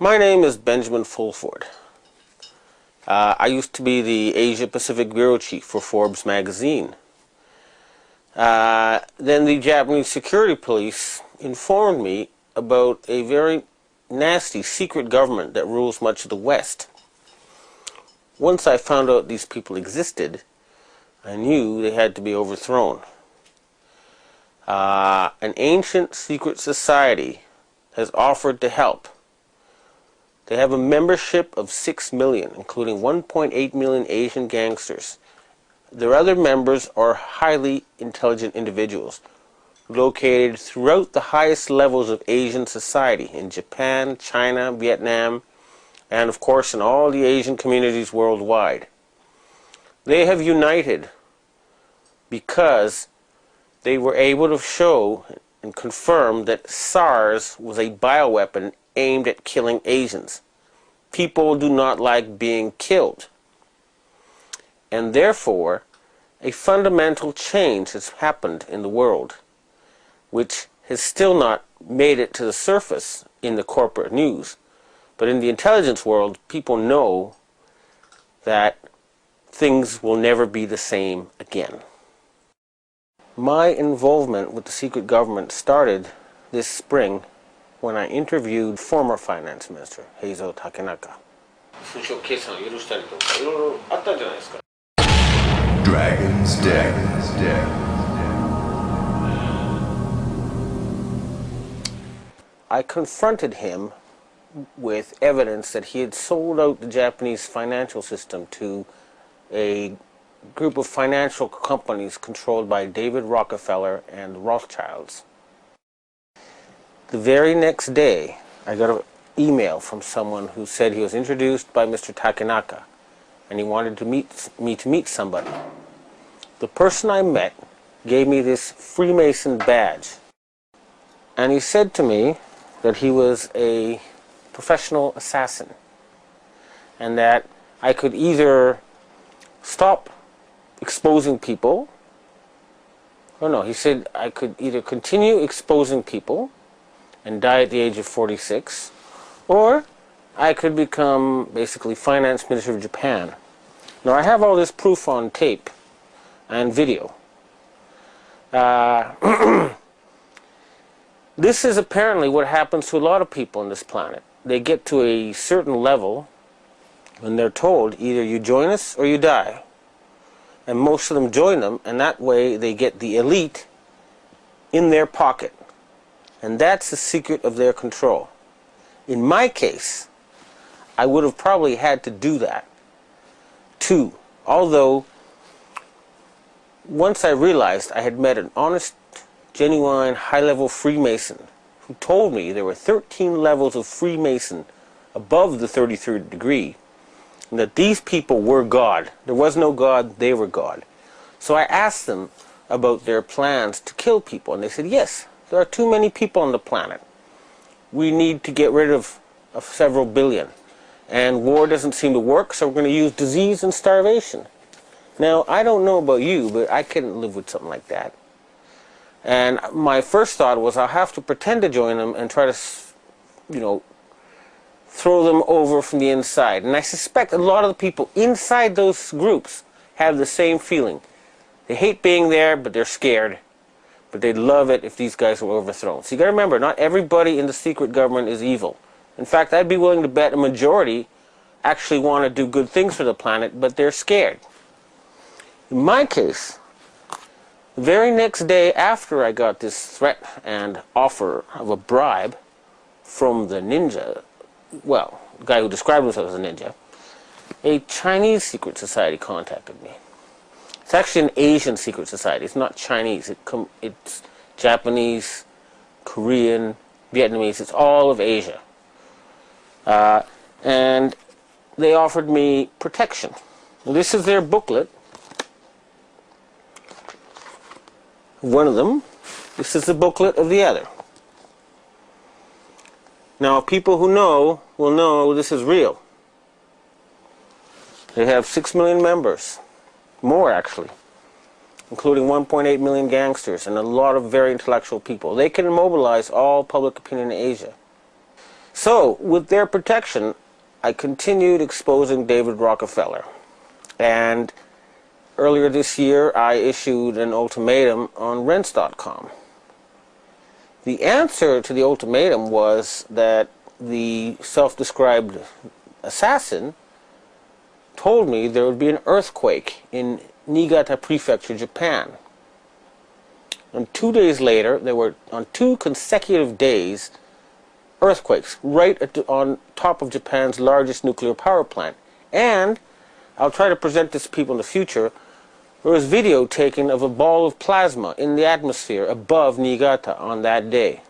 My name is Benjamin Fulford. I used to be the Asia Pacific Bureau Chief for Forbes magazine. Then the Japanese security police informed me about a very nasty secret government that rules much of the West. Once I found out these people existed, I knew they had to be overthrown. An ancient secret society has offered to help. They have a membership of 6 million, including 1.8 million Asian gangsters. Their other members are highly intelligent individuals located throughout the highest levels of Asian society in Japan, China, Vietnam, and of course in all the Asian communities worldwide. They have united because they were able to show and confirm that SARS was a bioweapon aimed at killing Asians. People do not like being killed. And therefore, a fundamental change has happened in the world, which has still not made it to the surface in the corporate news. But in the intelligence world, people know that things will never be the same again. My involvement with the secret government started this spring when I interviewed former finance minister Heizo Takenaka. Dragon's Den. I confronted him with evidence that he had sold out the Japanese financial system to a group of financial companies controlled by David Rockefeller and the Rothschilds. The very next day, I got an email from someone who said he was introduced by Mr. Takenaka and he wanted to meet somebody. The person I met gave me this Freemason badge, and he said to me that he was a professional assassin and that I could either stop exposing people, or no, he said I could either continue exposing people and die at the age of 46, or I could become basically finance minister of Japan. Now I have all this proof on tape and video. This is apparently what happens to a lot of people on this planet. They get to a certain level when they're told either you join us or you die. And most of them join them, and that way they get the elite in their pocket. And that's the secret of their control. In my case, I would have probably had to do that too. Although, once I realized I had met an honest, genuine, high-level Freemason who told me there were 13 levels of Freemason above the 33rd degree, and that these people were God. There was no God, they were God. So I asked them about their plans to kill people, and they said, yes, there are too many people on the planet. We need to get rid of several billion. And war doesn't seem to work, so we're going to use disease and starvation. Now, I don't know about you, but I couldn't live with something like that. And my first thought was I'll have to pretend to join them and try to, throw them over from the inside. And I suspect a lot of the people inside those groups have the same feeling. They hate being there, but they're scared. But they'd love it if these guys were overthrown. So you got to remember, not everybody in the secret government is evil. In fact, I'd be willing to bet a majority actually want to do good things for the planet, but they're scared. In my case, the very next day after I got this threat and offer of a bribe from the ninja, well, the guy who described himself as a ninja, a Chinese secret society contacted me. It's actually an Asian secret society. It's not Chinese. It's Japanese, Korean, Vietnamese. It's all of Asia. And they offered me protection. Well, this is their booklet. One of them. This is the booklet of the other. Now, people who know will know this is real. They have 6 million members. More, actually. Including 1.8 million gangsters and a lot of very intellectual people. They can mobilize all public opinion in Asia. So, with their protection, I continued exposing David Rockefeller. And earlier this year, I issued an ultimatum on Rents.com. The answer to the ultimatum was that the self-described assassin told me there would be an earthquake in Niigata Prefecture, Japan. And 2 days later, there were, on 2 consecutive days, earthquakes right on top of Japan's largest nuclear power plant. And I'll try to present this to people in the future. There was video taken of a ball of plasma in the atmosphere above Niigata on that day.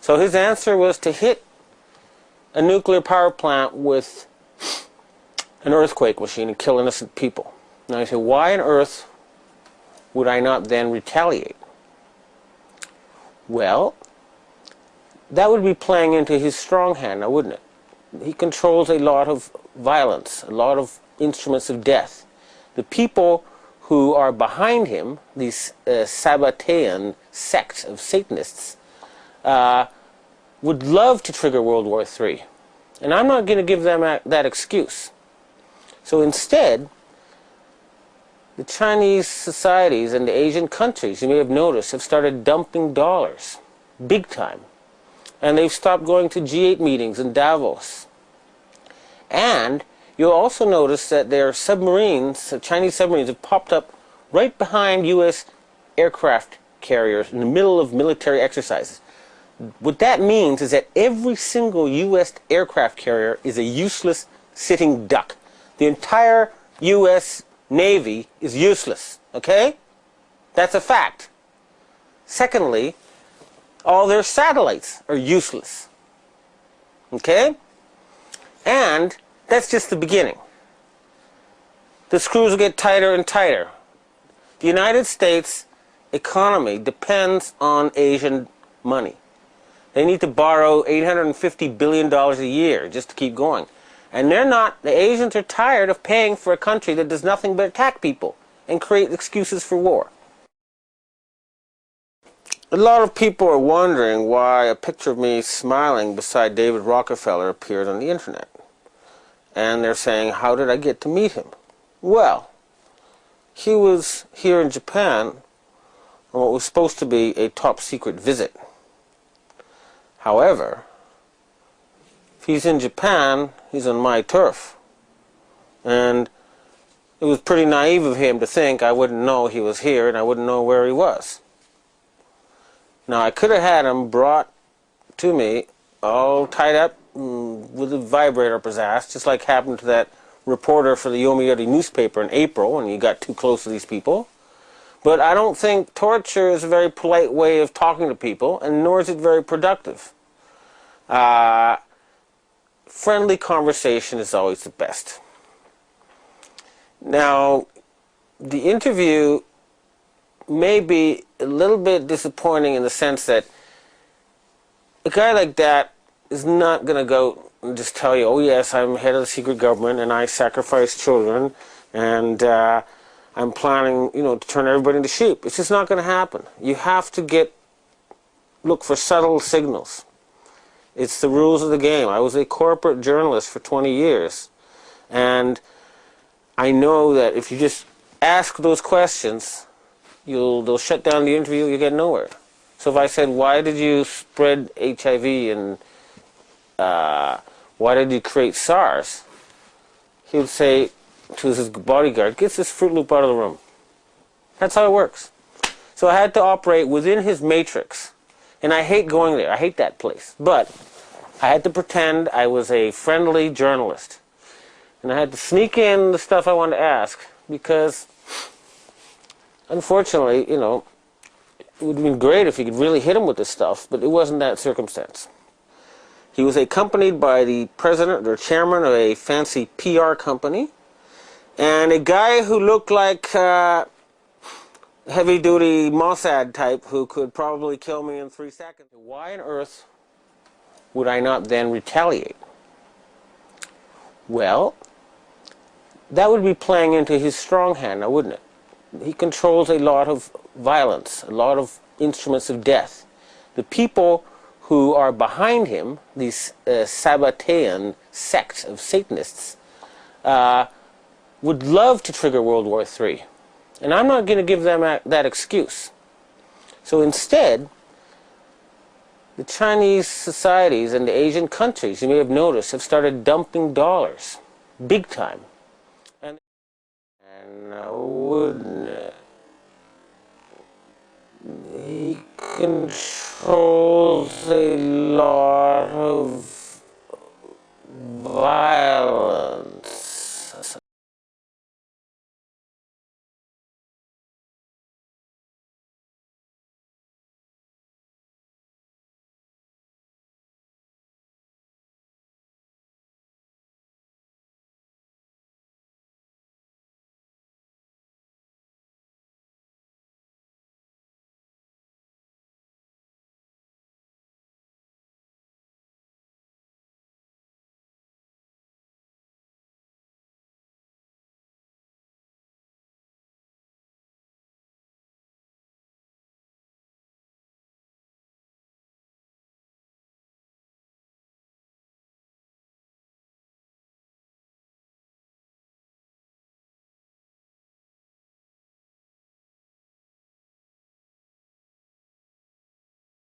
So his answer was to hit a nuclear power plant with an earthquake machine and kill innocent people. Now you say, why on earth would I not then retaliate? Well, that would be playing into his strong hand, now wouldn't it? He controls a lot of violence, a lot of instruments of death. The people who are behind him, these Sabbatean sect of Satanists, would love to trigger World War III. And I'm not going to give them that excuse. So instead, the Chinese societies and the Asian countries, you may have noticed, have started dumping dollars, big time. And they've stopped going to G8 meetings in Davos. And you'll also notice that their submarines, Chinese submarines, have popped up right behind U.S. aircraft carriers in the middle of military exercises. What that means is that every single U.S. aircraft carrier is a useless sitting duck. The entire U.S. Navy is useless, okay? That's a fact. Secondly, all their satellites are useless, okay? And that's just the beginning. The screws will get tighter and tighter. The United States economy depends on Asian money. They need to borrow $850 billion a year just to keep going. And they're not, the Asians are tired of paying for a country that does nothing but attack people and create excuses for war. A lot of people are wondering why a picture of me smiling beside David Rockefeller appeared on the internet. And they're saying, how did I get to meet him? Well, he was here in Japan on what was supposed to be a top secret visit. However, if he's in Japan, he's on my turf. And it was pretty naive of him to think I wouldn't know he was here and I wouldn't know where he was. Now, I could have had him brought to me all tied up with a vibrator up his ass, just like happened to that reporter for the Yomiuri newspaper in April when he got too close to these people. But I don't think torture is a very polite way of talking to people, and nor is it very productive. Friendly conversation is always the best. Now, the interview may be a little bit disappointing in the sense that a guy like that is not going to go and just tell you, oh yes, I'm head of the secret government and I sacrifice children and I'm planning, to turn everybody into sheep. It's just not going to happen. You have to look for subtle signals. It's the rules of the game. I was a corporate journalist for 20 years. And I know that if you just ask those questions, they'll shut down the interview, you'll get nowhere. So if I said, why did you spread HIV and why did you create SARS? He would say to his bodyguard, get this Fruit Loop out of the room. That's how it works. So I had to operate within his matrix. And I hate going there. I hate that place. But I had to pretend I was a friendly journalist. And I had to sneak in the stuff I wanted to ask because, unfortunately, it would have been great if you could really hit him with this stuff, but it wasn't that circumstance. He was accompanied by the president or chairman of a fancy PR company and a guy who looked like heavy-duty Mossad type who could probably kill me in 3 seconds. Why on earth would I not then retaliate? Well, that would be playing into his strong hand, now wouldn't it? He controls a lot of violence, a lot of instruments of death. The people who are behind him, these Sabbatean sect of Satanists, would love to trigger World War III. And I'm not going to give them that excuse. So instead, the Chinese societies and the Asian countries, you may have noticed, have started dumping dollars, big time. And wouldn't it? He controls a lot of violence.